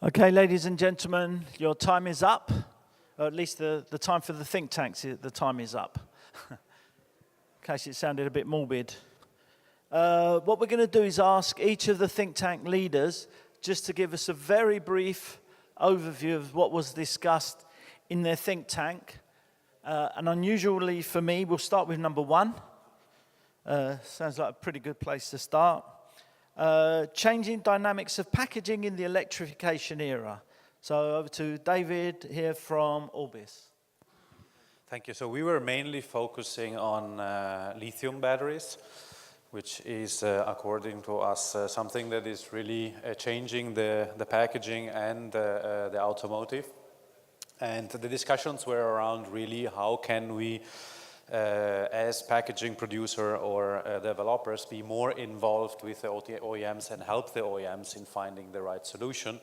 Okay, ladies and gentlemen, your time is up. Or at least the time for the think tanks, the time is up. In case it sounded a bit morbid. What we're going to do is ask each of the think tank leaders just to give us a very brief overview of what was discussed in their think tank. And unusually for me, we'll start with number one. Sounds like a pretty good place to start. Changing dynamics of packaging in the electrification era. So over to David here from Orbis. Thank you. So we were mainly focusing on lithium batteries, which is, according to us, something that is really changing the packaging and the automotive. And the discussions were around really how can we, as packaging producer or developers, be more involved with the OEMs and help the OEMs in finding the right solution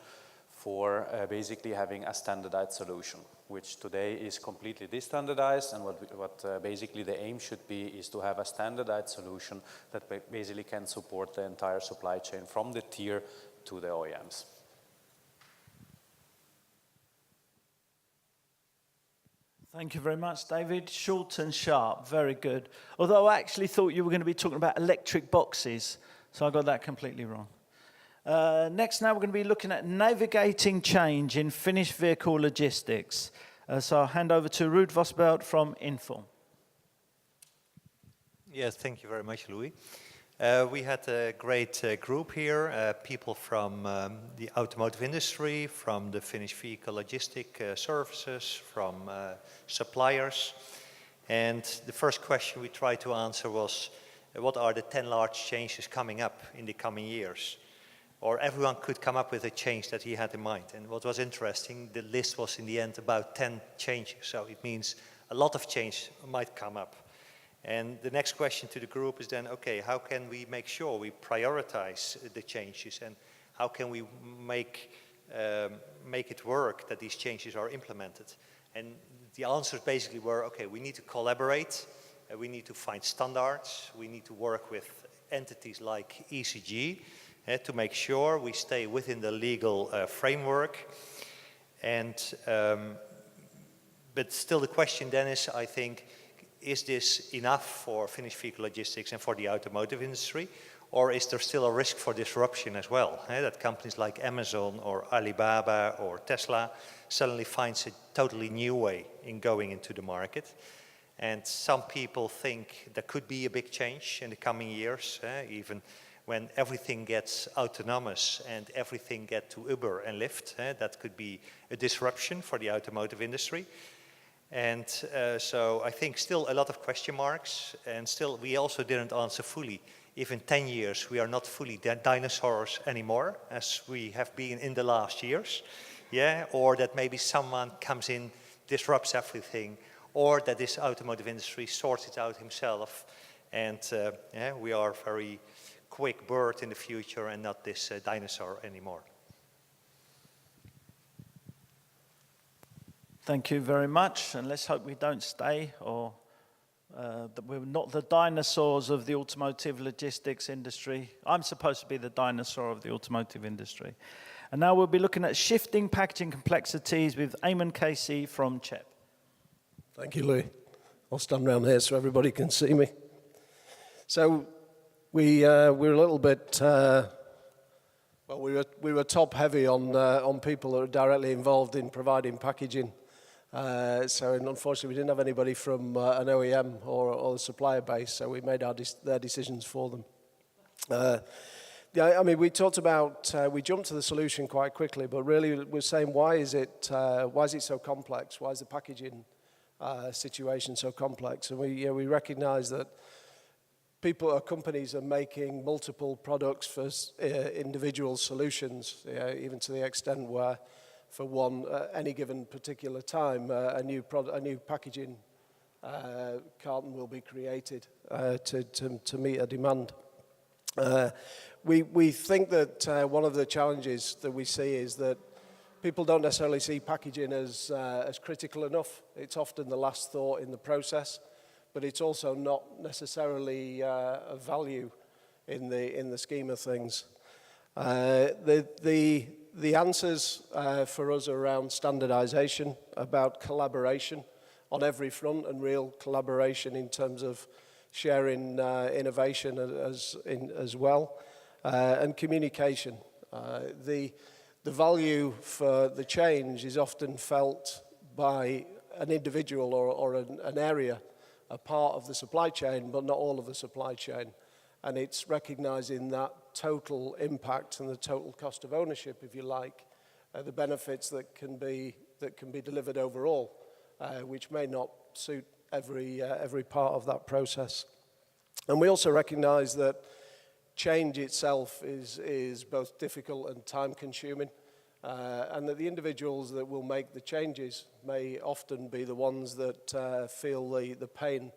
for basically having a standardized solution, which today is completely destandardized, and what basically the aim should be is to have a standardized solution that basically can support the entire supply chain from the tier to the OEMs. Thank you very much, David. Short and sharp, very good. Although I actually thought you were going to be talking about electric boxes, so I got that completely wrong. Next, now we're going to be looking at navigating change in finished vehicle logistics. So I'll hand over to Ruud Vossebeld from Inform. Yes, thank you very much, Louis. We had a great group here, people from the automotive industry, from the finished vehicle logistic services, from suppliers. And the first question we tried to answer was, what are the 10 large changes coming up in the coming years? Or everyone could come up with a change that he had in mind. And what was interesting, the list was in the end about 10 changes. So it means a lot of change might come up. And the next question to the group is then, okay, how can we make sure we prioritize the changes, and how can we make it work that these changes are implemented? And the answers basically were, okay, we need to collaborate, we need to find standards, we need to work with entities like ECG to make sure we stay within the legal framework. And but still the question then is, I think, is this enough for finished vehicle logistics and for the automotive industry? Or is there still a risk for disruption as well? That companies like Amazon or Alibaba or Tesla suddenly finds a totally new way in going into the market. And some people think there could be a big change in the coming years, even when everything gets autonomous and everything gets to Uber and Lyft. That could be a disruption for the automotive industry. And so I think still a lot of question marks, and still we also didn't answer fully. If in 10 years we are not fully dinosaurs anymore, as we have been in the last years, yeah, or that maybe someone comes in, disrupts everything, or that this automotive industry sorts it out himself, and yeah, we are very quick bird in the future and not this dinosaur anymore. Thank you very much, and let's hope we don't stay, or that we're not the dinosaurs of the automotive logistics industry. I'm supposed to be the dinosaur of the automotive industry. And now we'll be looking at shifting packaging complexities with Eamonn Casey from CHEP. Thank you, Louis. I'll stand around here so everybody can see me. So we're a little bit, well, we were top heavy on people that are directly involved in providing packaging. So unfortunately we didn't have anybody from an OEM or the supplier base, so we made their decisions for them. Yeah, I mean, we talked about, we jumped to the solution quite quickly, but really we're saying why is it so complex? Why is the packaging situation so complex? And we recognise that people or companies are making multiple products for individual solutions, even to the extent where for any given particular time, a new packaging carton will be created to meet a demand. We think that one of the challenges that we see is that people don't necessarily see packaging as critical enough. It's often the last thought in the process, but it's also not necessarily a value in the scheme of things. The answers for us are around standardization, about collaboration on every front, and real collaboration in terms of sharing innovation as well, and communication. The value for the change is often felt by an individual or an area, a part of the supply chain, but not all of the supply chain. And it's recognizing that total impact and the total cost of ownership, if you like, the benefits that can be delivered overall, which may not suit every part of that process. And we also recognize that change itself is both difficult and time-consuming, and that the individuals that will make the changes may often be the ones that feel the pain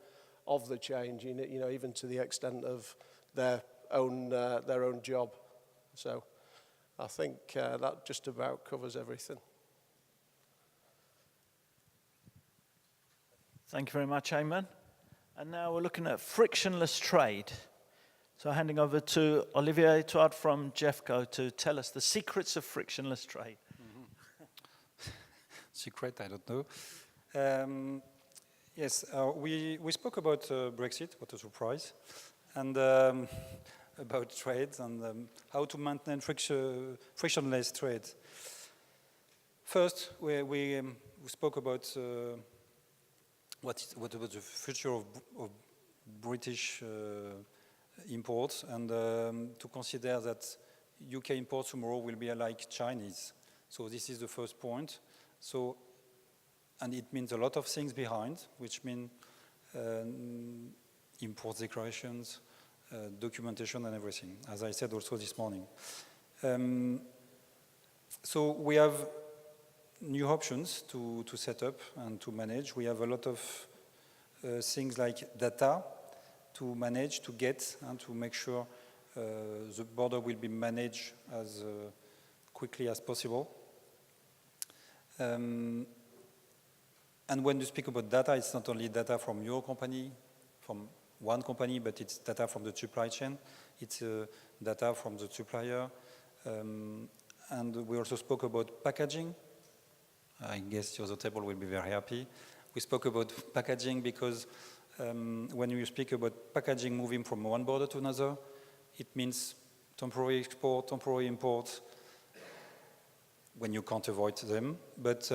of the change, you know, even to the extent of their own job. So I think that just about covers everything. Thank you very much, Eamonn. And now we're looking at frictionless trade. So handing over to Olivier Thouard from GEFCO to tell us the secrets of frictionless trade. Secret, I don't know. Yes, we spoke about Brexit, what a surprise, and about trade and how to maintain frictionless trade. First, we spoke about what about the future of British imports, and to consider that UK imports tomorrow will be like Chinese. So this is the first point. So, and it means a lot of things behind, which mean import declarations, documentation and everything, as I said also this morning. So we have new options to set up and to manage. We have a lot of things like data to manage, to get, and to make sure the border will be managed as quickly as possible. And when you speak about data, it's not only data from your company, from one company, but it's data from the supply chain. It's data from the supplier. And we also spoke about packaging. I guess the other table will be very happy. We spoke about packaging because when you speak about packaging moving from one border to another, it means temporary export, temporary import, when you can't avoid them. But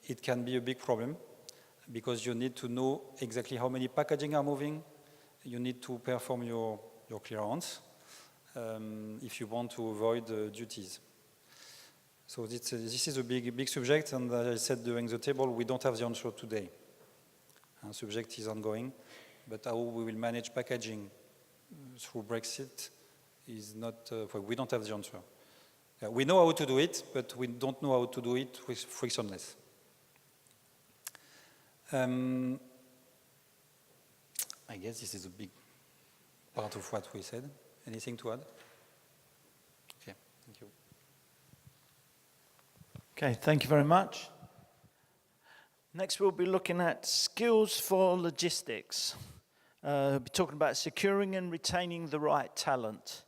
it can be a big problem because you need to know exactly how many packaging are moving. You need to perform your clearance if you want to avoid duties. So this is a big subject, and as I said during the table, we don't have the answer today. The subject is ongoing, but how we will manage packaging through Brexit is not, we don't have the answer. We know how to do it, but we don't know how to do it with frictionless. I guess this is a big part of what we said. Anything to add? Okay, thank you. Okay, thank you very much. Next, we'll be looking at skills for logistics. We'll be talking about securing and retaining the right talent.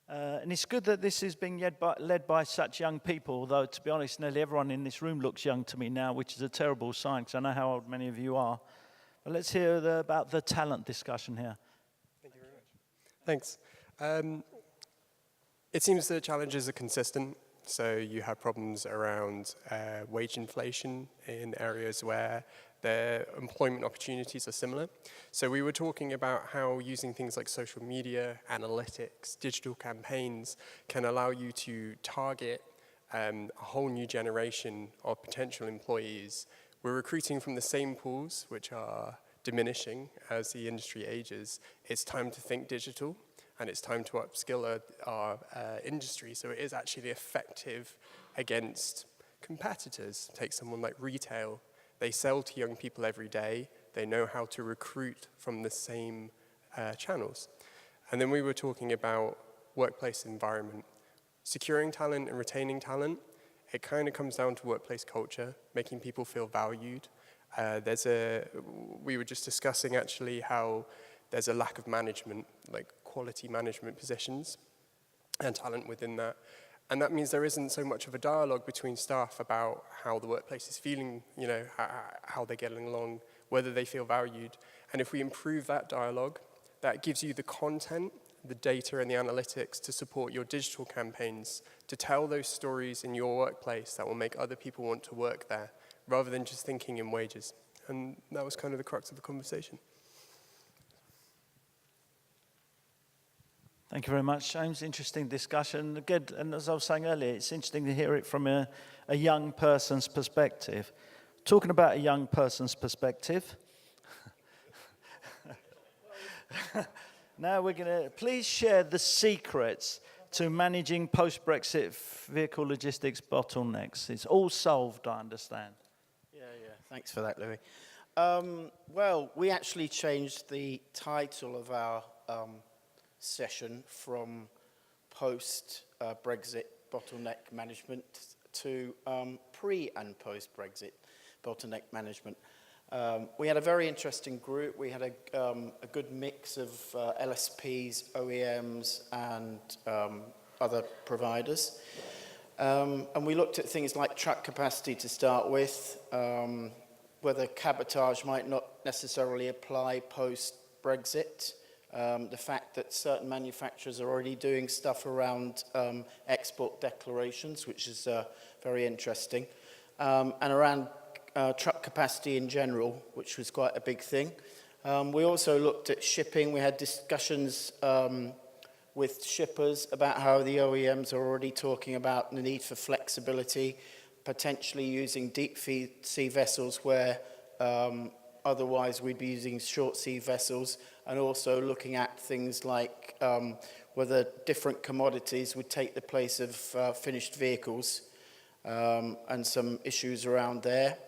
And it's good that this is being led by such young people, although, to be honest, nearly everyone in this room looks young to me now, which is a terrible sign, because I know how old many of you are. But let's hear about the talent discussion here. Thank you very much. Thanks. It seems the challenges are consistent. So you have problems around wage inflation in areas where their employment opportunities are similar. So we were talking about how using things like social media, analytics, digital campaigns can allow you to target a whole new generation of potential employees. We're recruiting from the same pools, which are diminishing as the industry ages. It's time to think digital, and it's time to upskill our industry so it is actually effective against competitors. Take someone like retail. They sell to young people every day. They know how to recruit from the same channels. And then we were talking about workplace environment. Securing talent and retaining talent, it kind of comes down to workplace culture, making people feel valued. We were just discussing actually how there's a lack of management, like quality management positions. and talent within that. And that means there isn't so much of a dialogue between staff about how the workplace is feeling, you know, how they're getting along, whether they feel valued. And if we improve that dialogue, that gives you the content, the data and the analytics to support your digital campaigns, to tell those stories in your workplace that will make other people want to work there, rather than just thinking in wages. And that was kind of the crux of the conversation. Thank you very much, James. Interesting discussion. Again, and as I was saying earlier, it's interesting to hear it from a young person's perspective. Talking about a young person's perspective, now we're going to please share the secrets to managing post-Brexit vehicle logistics bottlenecks. It's all solved, I understand. Yeah. Thanks for that, Louis. Well, we actually changed the title of our session from post-Brexit bottleneck management to pre- and post-Brexit bottleneck management. We had a very interesting group. We had a good mix of LSPs, OEMs, and other providers. And we looked at things like truck capacity to start with, whether cabotage might not necessarily apply post-Brexit, the fact that certain manufacturers are already doing stuff around export declarations, which is very interesting, and around truck capacity in general, which was quite a big thing. We also looked at shipping. We had discussions with shippers about how the OEMs are already talking about the need for flexibility, potentially using deep sea vessels where otherwise we'd be using short sea vessels, and also looking at things like whether different commodities would take the place of finished vehicles, and some issues around there.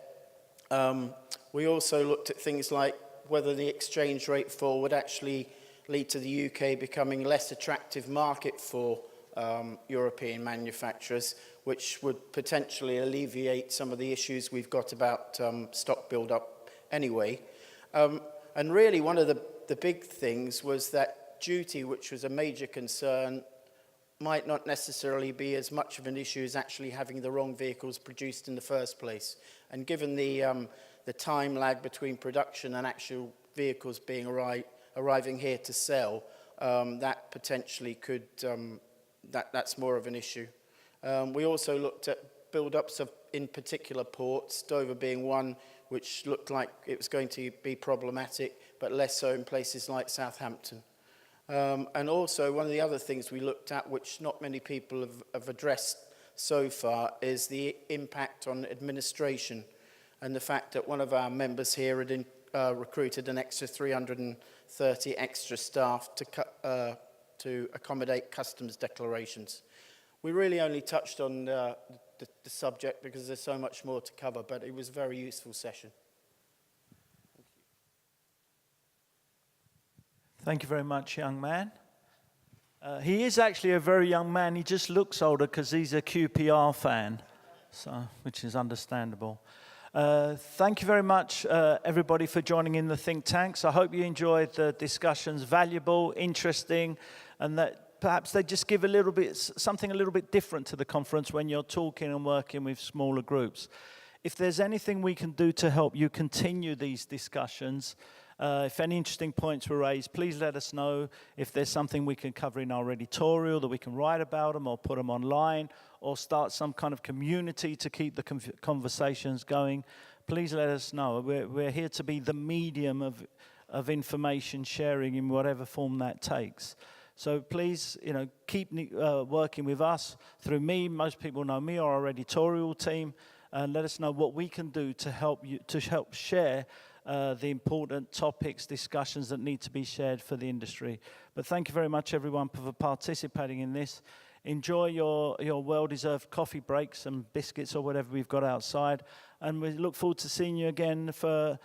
We also looked at things like whether the exchange rate fall would actually lead to the UK becoming less attractive market for European manufacturers, which would potentially alleviate some of the issues we've got about stock build-up anyway. And really one of the big things was that duty, which was a major concern, might not necessarily be as much of an issue as actually having the wrong vehicles produced in the first place. And given the time lag between production and actual vehicles being arriving here to sell, that potentially could, that's more of an issue. We also looked at build-ups in particular ports, Dover being one which looked like it was going to be problematic, but less so in places like Southampton. And also one of the other things we looked at, which not many people have addressed so far, is the impact on administration, and the fact that one of our members here had recruited an extra 330 extra staff to accommodate customs declarations. We really only touched on the subject because there's so much more to cover, but it was a very useful session. Thank you very much, young man. He is actually a very young man. He just looks older because he's a QPR fan, so which is understandable. Thank you very much, everybody, for joining in the think tanks. I hope you enjoyed the discussions, valuable, interesting, and that perhaps they just give something a little bit different to the conference when you're talking and working with smaller groups. If there's anything we can do to help you continue these discussions, if any interesting points were raised, please let us know. If there's something we can cover in our editorial, that we can write about them or put them online, or start some kind of community to keep the conversations going, please let us know. We're here to be the medium of information sharing in whatever form that takes. So please, keep working with us through me. Most people know me or our editorial team, and let us know what we can do to help you, to help share the important topics, discussions that need to be shared for the industry. But thank you very much, everyone, for participating in this. Enjoy your well-deserved coffee breaks and biscuits or whatever we've got outside. And we look forward to seeing you again for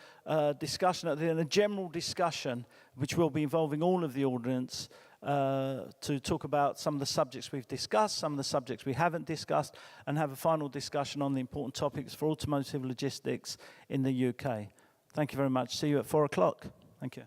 discussion at the end, a general discussion, which will be involving all of the audience, to talk about some of the subjects we've discussed, some of the subjects we haven't discussed, and have a final discussion on the important topics for automotive logistics in the UK. Thank you very much. See you at 4 o'clock. Thank you.